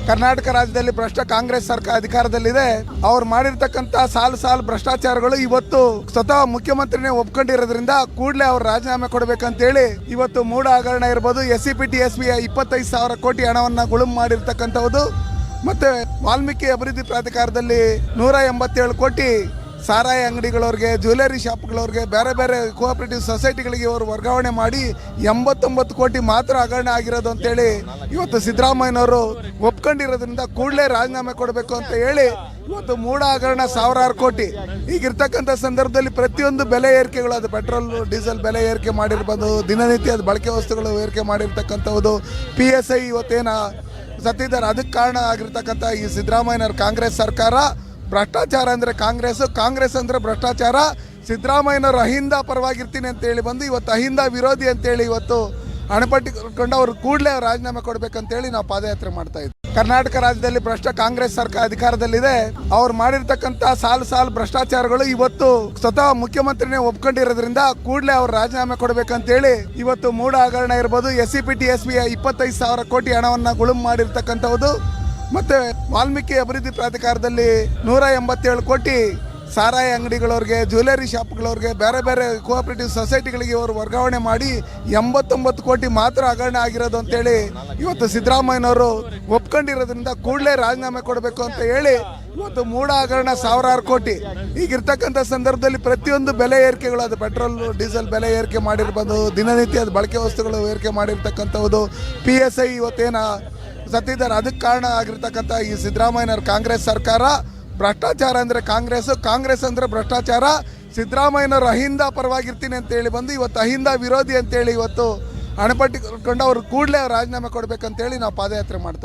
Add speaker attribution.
Speaker 1: ಕರ್ನಾಟಕ ರಾಜ್ಯದಲ್ಲಿ ಭ್ರಷ್ಟ ಕಾಂಗ್ರೆಸ್ ಸರ್ಕಾರ ಅಧಿಕಾರದಲ್ಲಿದೆ. ಅವ್ರು ಮಾಡಿರ್ತಕ್ಕಂಥ ಸಾಲು ಭ್ರಷ್ಟಾಚಾರಗಳು ಇವತ್ತು ಸ್ವತಃ ಮುಖ್ಯಮಂತ್ರಿನೇ ಒಪ್ಕೊಂಡಿರೋದ್ರಿಂದ ಕೂಡಲೇ ಅವ್ರು ರಾಜೀನಾಮೆ ಕೊಡಬೇಕಂತೇಳಿ ಇವತ್ತು ಮೂಢ ಹಗರಣ ಇರ್ಬೋದು, SCPT SB 25,000 ಕೋಟಿ ಹಣವನ್ನ ಗುಳುಂ ಮಾಡಿರ್ತಕ್ಕಂಥದ್ದು, ಮತ್ತೆ ವಾಲ್ಮೀಕಿ ಅಭಿವೃದ್ಧಿ ಪ್ರಾಧಿಕಾರದಲ್ಲಿ 187 ಕೋಟಿ ಸಾರಾಯಿ ಅಂಗಡಿಗಳವ್ರಿಗೆ, ಜ್ಯುವೆಲರಿ ಶಾಪ್ಗಳವ್ರಿಗೆ, ಬೇರೆ ಬೇರೆ ಕೋಆಪರೇಟಿವ್ ಸೊಸೈಟಿಗಳಿಗೆ ಅವರು ವರ್ಗಾವಣೆ ಮಾಡಿ 89 ಕೋಟಿ ಮಾತ್ರ ಹಗರಣ ಆಗಿರೋದು ಅಂತೇಳಿ ಇವತ್ತು ಸಿದ್ದರಾಮಯ್ಯನವರು ಒಪ್ಕೊಂಡಿರೋದ್ರಿಂದ ಕೂಡಲೇ ರಾಜೀನಾಮೆ ಕೊಡಬೇಕು ಅಂತ ಹೇಳಿ ಇವತ್ತು ಮೂಢ ಹಗರಣ ಸಾವಿರಾರು ಕೋಟಿ. ಈಗಿರ್ತಕ್ಕಂಥ ಸಂದರ್ಭದಲ್ಲಿ ಪ್ರತಿಯೊಂದು ಬೆಲೆ ಏರಿಕೆಗಳು, ಅದು ಪೆಟ್ರೋಲ್ ಡೀಸೆಲ್ ಬೆಲೆ ಏರಿಕೆ ಮಾಡಿರ್ಬೋದು, ದಿನನಿತ್ಯದ ಬಳಕೆ ವಸ್ತುಗಳು ಏರಿಕೆ ಮಾಡಿರ್ತಕ್ಕಂಥದ್ದು, PSI ಇವತ್ತೇನ ಸತ್ತಿದ್ದಾರೆ, ಅದಕ್ಕೆ ಕಾರಣ ಆಗಿರ್ತಕ್ಕಂಥ ಈ ಸಿದ್ದರಾಮಯ್ಯನವ್ರ ಕಾಂಗ್ರೆಸ್ ಸರ್ಕಾರ. ಭ್ರಷ್ಟಾಚಾರ ಅಂದರೆ ಕಾಂಗ್ರೆಸ್ ಅಂದರೆ ಭ್ರಷ್ಟಾಚಾರ. ಸಿದ್ದರಾಮಯ್ಯನವರು ಅಹಿಂದ ಪರವಾಗಿರ್ತೀನಿ ಅಂತೇಳಿ ಬಂದು ಇವತ್ತು ಅಹಿಂದ ವಿರೋಧಿ ಅಂತೇಳಿ ಇವತ್ತು ಹಣಪಟ್ಟಿಕೊಂಡು ಅವರು ಕೂಡಲೇ ರಾಜೀನಾಮೆ ಕೊಡಬೇಕಂತೇಳಿ ನಾವು ಪಾದಯಾತ್ರೆ ಮಾಡ್ತಾ ಇದ್ದೀವಿ. ಕರ್ನಾಟಕ ರಾಜ್ಯದಲ್ಲಿ ಭ್ರಷ್ಟ ಕಾಂಗ್ರೆಸ್ ಸರ್ಕಾರ ಅಧಿಕಾರದಲ್ಲಿದೆ. ಅವ್ರು ಮಾಡಿರ್ತಕ್ಕಂಥ ಸಾಲು ಭ್ರಷ್ಟಾಚಾರಗಳು ಇವತ್ತು ಸ್ವತಃ ಮುಖ್ಯಮಂತ್ರಿನೇ ಒಪ್ಕೊಂಡಿರೋದ್ರಿಂದ ಕೂಡಲೇ ಅವ್ರು ರಾಜೀನಾಮೆ ಕೊಡಬೇಕಂತೇಳಿ ಇವತ್ತು ಮೂಢ ಹಗರಣ ಇರ್ಬೋದು, SCPT SB 25,000 ಕೋಟಿ ಹಣವನ್ನ ಗುಳುಂ ಮಾಡಿರ್ತಕ್ಕಂಥದ್ದು, ಮತ್ತೆ ವಾಲ್ಮೀಕಿ ಅಭಿವೃದ್ಧಿ ಪ್ರಾಧಿಕಾರದಲ್ಲಿ 187 ಕೋಟಿ ಸಾರಾಯಿ ಅಂಗಡಿಗಳವ್ರಿಗೆ, ಜ್ಯುವೆಲರಿ ಶಾಪ್ಗಳವ್ರಿಗೆ, ಬೇರೆ ಬೇರೆ ಕೋಆಪರೇಟಿವ್ ಸೊಸೈಟಿಗಳಿಗೆ ಅವರು ವರ್ಗಾವಣೆ ಮಾಡಿ 89 ಕೋಟಿ ಮಾತ್ರ ಹಗರಣ ಆಗಿರೋದು ಅಂತೇಳಿ ಇವತ್ತು ಸಿದ್ದರಾಮಯ್ಯನವರು ಒಪ್ಕೊಂಡಿರೋದ್ರಿಂದ ಕೂಡಲೇ ರಾಜೀನಾಮೆ ಕೊಡಬೇಕು ಅಂತ ಹೇಳಿ ಇವತ್ತು ಮೂಢ ಹಗರಣ ಸಾವಿರಾರು ಕೋಟಿ. ಈಗಿರ್ತಕ್ಕಂಥ ಸಂದರ್ಭದಲ್ಲಿ ಪ್ರತಿಯೊಂದು ಬೆಲೆ ಏರಿಕೆಗಳು, ಅದು ಪೆಟ್ರೋಲ್ ಡೀಸೆಲ್ ಬೆಲೆ ಏರಿಕೆ ಮಾಡಿರ್ಬೋದು, ದಿನನಿತ್ಯದ ಬಳಕೆ ವಸ್ತುಗಳು ಏರಿಕೆ ಮಾಡಿರ್ತಕ್ಕಂಥದ್ದು, PSI ಇವತ್ತೇನ ಸತ್ತಿದ್ದಾರೆ, ಅದಕ್ಕೆ ಕಾರಣ ಆಗಿರ್ತಕ್ಕಂಥ ಈ ಸಿದ್ದರಾಮಯ್ಯನವ್ರ ಕಾಂಗ್ರೆಸ್ ಸರ್ಕಾರ. ಭ್ರಷ್ಟಾಚಾರ ಅಂದರೆ ಕಾಂಗ್ರೆಸ್ ಅಂದರೆ ಭ್ರಷ್ಟಾಚಾರ. ಸಿದ್ದರಾಮಯ್ಯನವರು ಅಹಿಂದ ಪರವಾಗಿರ್ತೀನಿ ಅಂತೇಳಿ ಬಂದು ಇವತ್ತು ಅಹಿಂದ ವಿರೋಧಿ ಅಂತೇಳಿ ಇವತ್ತು ಹಣಪಟ್ಟಿಕೊಂಡು ಅವರು ಕೂಡಲೇ ರಾಜೀನಾಮೆ ಕೊಡಬೇಕಂತೇಳಿ ನಾವು ಪಾದಯಾತ್ರೆ ಮಾಡ್ತಾ ಇದ್ದೀವಿ.